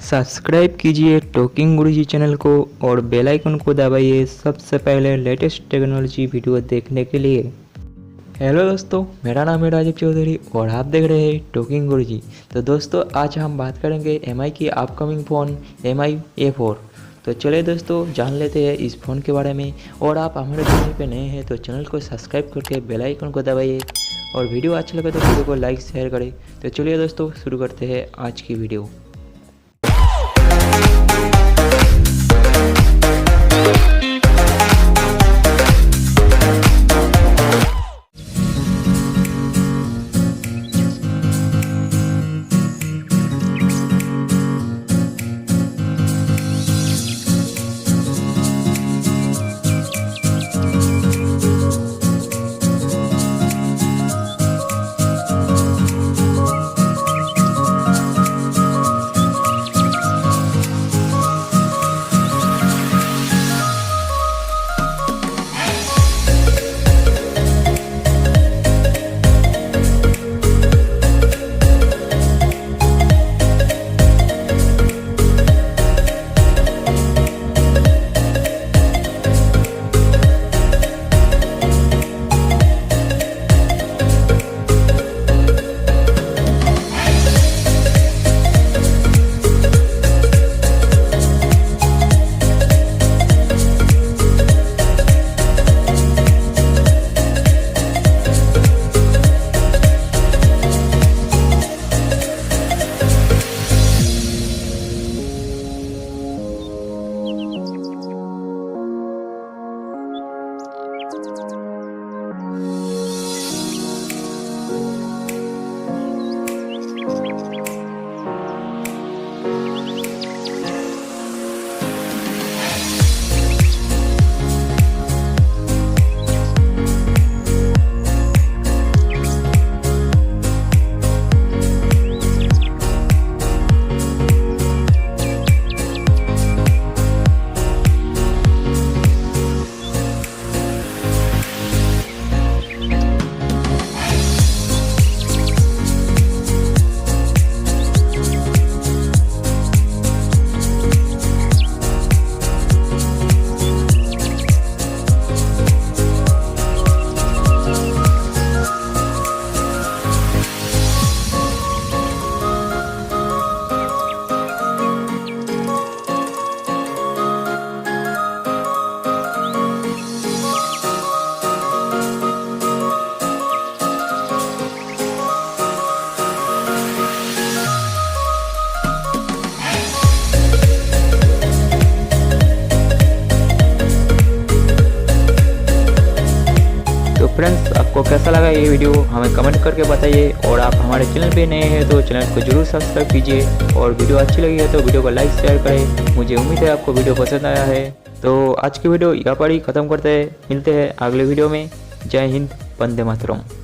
Subscribe कीजिए talking गुरुजी channel को और बेल आइकन को दबाइए सबसे पहले लेटेस्ट टेक्नोलॉजी वीडियो देखने के लिए। हेलो दोस्तों, मेरा नाम है राजीव चौधरी और आप देख रहे हैं टॉकिंग गुरुजी। तो दोस्तों, आज हम बात करेंगे MI की अपकमिंग फ़ोन MI A4। तो चलिए दोस्तों, जान लेते हैं इस फ़ोन के बारे में। और आप हमारे चैनल पे नए हैं तो चैनल को सब्सक्राइब करके बेल आइकन को दबाइए और वीडियो अच्छा लगे तो वीडियो को लाइक शेयर करें। तो चलिए दोस्तों, शुरू करते हैं आज की वीडियो। फ्रेंड्स, आपको कैसा लगा ये वीडियो हमें कमेंट करके बताइए। और आप हमारे चैनल पे नए हैं तो चैनल को जरूर सब्सक्राइब कीजिए और वीडियो अच्छी लगी है तो वीडियो को लाइक शेयर करें। मुझे उम्मीद है आपको वीडियो पसंद आया है। तो आज की वीडियो यहाँ पर ही ख़त्म करते हैं। मिलते हैं अगले वीडियो में। जय हिंद, वंदे मातरम।